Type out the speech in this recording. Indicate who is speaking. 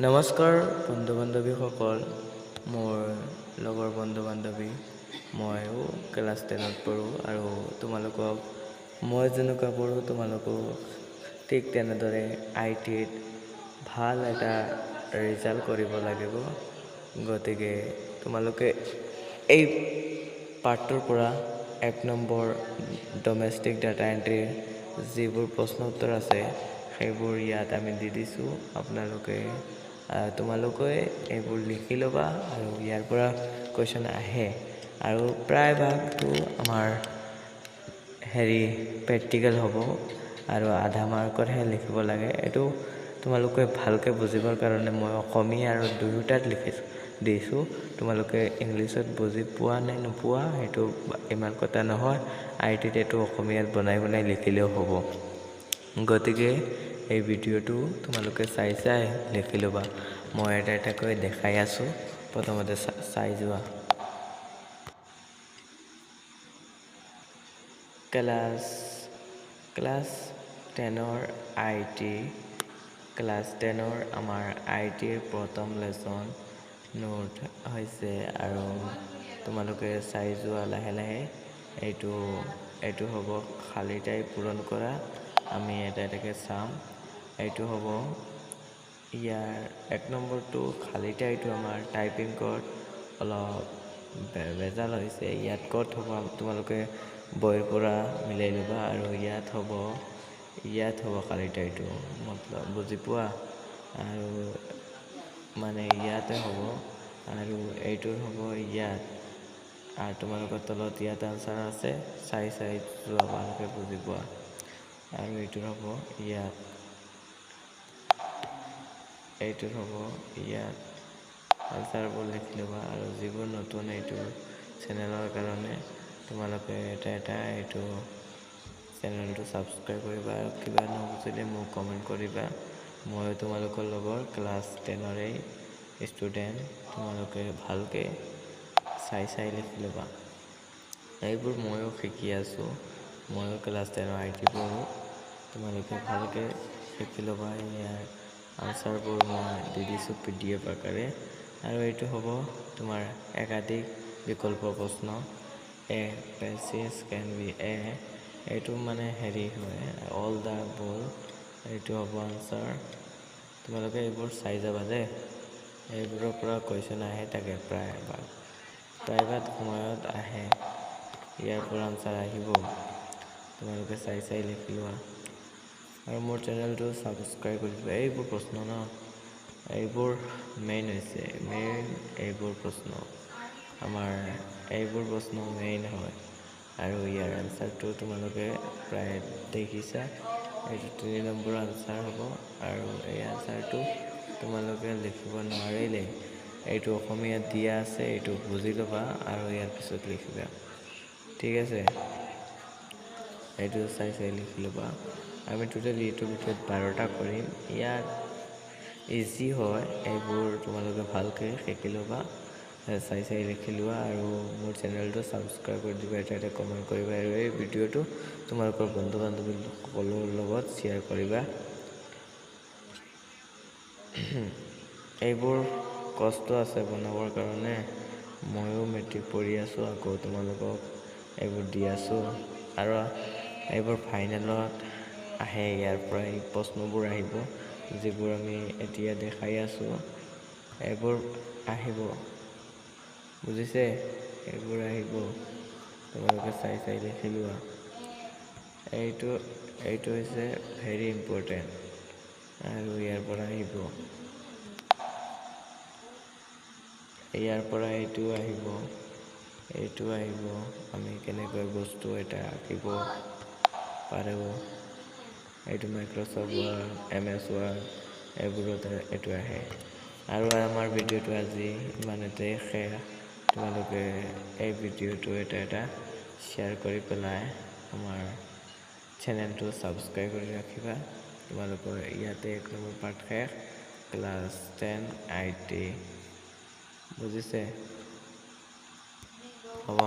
Speaker 1: নমস্কাৰ বন্ধু বান্ধৱীসকল, মোৰ লগৰ বন্ধু বান্ধৱী। ময়ো ক্লাছ 10ত পঢ়োঁ আৰু তোমালোকক মই যেনেকুৱা পঢ়োঁ তোমালোকো ঠিক তেনেদৰে ITত ভাল এটা ৰিজাল্ট কৰিব লাগিব। গতিকে তোমালোকে এই পাৰ্টটোৰ পৰা 1 নম্বৰ ডমেষ্টিক ডাটা এণ্ট্ৰিৰ যিবোৰ প্ৰশ্ন উত্তৰ আছে সেইবোৰ ইয়াত আমি দি দিছোঁ। তোমালোকে এইবোৰ লিখি ল'বা আৰু ইয়াৰ পৰা কুৱেশ্যন আহে আৰু প্ৰায়ভাগটো আমাৰ প্ৰেক্টিকেল হ'ব আৰু আধা মাৰ্কতহে লিখিব লাগে। এইটো তোমালোকে ভালকৈ বুজিবৰ কাৰণে মই অসমীয়া আৰু দুয়োটাত দিছোঁ। তোমালোকে ইংলিছত বুজি পোৱা নে নোপোৱা সেইটো ইমান কথা নহয়। ITত এইটো অসমীয়াত বনাই লিখিলেও হ'ব। গতিকে এই ভিডিঅ'টো তোমালোকে চাই লিখি ল'বা। মই এটা এটাকৈ দেখাই আছোঁ, প্ৰথমতে চাই যোৱা। ক্লাছ 10ৰ IT, ক্লাছ 10ৰ আমাৰ ITৰ প্ৰথম লেচন নোট হৈছে আৰু তোমালোকে চাই যোৱা লাহে লাহে। এইটো হ'ব খালী ঠাই পূৰণ কৰা। আমি এটা এটাকৈ চাম। এইটো হ'ব ইয়াৰ 1 নম্বৰটো খালী ঠাইটো আমাৰ টাইপিং ক'ড অলপ ভেজাল হৈছে। ইয়াত ক'ত হ'ব তোমালোকে বইৰ পৰা মিলাই ল'বা আৰু ইয়াত হ'ব খালী ঠাইটো বুজি পোৱা আৰু মানে ইয়াতে হ'ব আৰু এইটোৰ হ'ব ইয়াত আৰু তোমালোকৰ তলত ইয়াত আনচাৰ আছে। চাই যোৱা ভালকৈ বুজি পোৱা আৰু এইটোৰ হ'ব ইয়াত আনচাৰবোৰ লিখি ল'বা আৰু যিবোৰ নতুন এইটো চেনেলৰ কাৰণে তোমালোকে এটা এইটো চেনেলটো ছাবস্ক্ৰাইব কৰিবা আৰু কিবা নুবুজিলে মোক কমেণ্ট কৰিবা। ময়ো তোমালোকৰ লগৰ ক্লাছ 10ৰে ষ্টুডেণ্ট। তোমালোকে ভালকৈ চাই লিখি ল'বা। এইবোৰ ময়ো শিকি আছোঁ। ময়ো ক্লাছ 10ৰ IT পঢ়োঁ। তোমালোকে ভালকৈ শিকি ল'বা। ইয়াৰ আনচাৰবোৰ মই দি দিছোঁ PDF আকাৰে আৰু এইটো হ'ব তোমাৰ একাধিক বিকল্প প্ৰশ্ন। A passage can be এইটো মানে হয় অল দ্য বল। এইটো হ'ব আনচাৰ। তোমালোকে এইবোৰ চাই যাবা দেই। এইবোৰৰ পৰা কুৱেশ্যন আহে থাকে প্ৰায়ভাগ সময়ত আহে। ইয়াৰ পৰা আনচাৰ আহিব। তোমালোকে চাই লিখি লোৱা আৰু মোৰ চেনেলটো ছাবস্ক্ৰাইব কৰি দিবা। এইবোৰ প্ৰশ্ন এইবোৰ এইবোৰ প্ৰশ্ন মেইন হয় আৰু ইয়াৰ আনচাৰটো তোমালোকে প্ৰায় দেখিছা। এইটো 3 নম্বৰ আনচাৰ হ'ব আৰু এই আনচাৰটো তোমালোকে লিখিব নোৱাৰিলে এইটো অসমীয়াত দিয়া আছে, এইটো বুজি ল'বা আৰু ইয়াৰ পিছত লিখিবা। ঠিক আছে, এইটো চাই লিখি ল'বা। আমি টোটেলি এইটোৰ ভিতৰত 12টা কৰিম। ইয়াত ইজি হয়, এইবোৰ তোমালোকে ভালকৈ শিকি ল'বা। চাই লিখি লোৱা আৰু মোৰ চেনেলটো ছাবস্ক্ৰাইব কৰি দিবা। এটা কমেণ্ট কৰিবা আৰু এই ভিডিঅ'টো তোমালোকৰ বন্ধু বান্ধৱীসকলৰ লগত শ্বেয়াৰ কৰিবা। এইবোৰ কষ্ট আছে বনাবৰ কাৰণে। ময়ো মেট্ৰিক পঢ়ি আছোঁ, আকৌ তোমালোকক এইবোৰ দি আছোঁ আৰু এইবোৰ ফাইনেলত আহে। ইয়াৰ পৰা এই প্ৰশ্নবোৰ আহিব যিবোৰ আমি এতিয়া দেখাই আছোঁ। এইবোৰ আহিব, বুজিছে? এইবোৰ আহিব, তোমালোকে চাই লিখি লোৱা। এইটো হৈছে ভেৰি ইম্পৰ্টেণ্ট আৰু ইয়াৰ পৰা এইটো আহিব আমি কেনেকৈ বস্তু এটা আঁকিব পাৰোঁ। এইটো মাইক্ৰ'ছফ্ট ৱৰ্ড, MS ৱৰ্ড এইবোৰত এইটো আহে আৰু আমাৰ ভিডিঅ'টো আজি ইমানতে শেষ। তোমালোকে এই ভিডিঅ'টো এটা শ্বেয়াৰ কৰি পেলাই আমাৰ চেনেলটো ছাবস্ক্ৰাইব কৰি ৰাখিবা। তোমালোকৰ ইয়াতে 1 নম্বৰ পাৰ্ট শেষ। ক্লাছ 10 IT বুজিছে? হ'ব।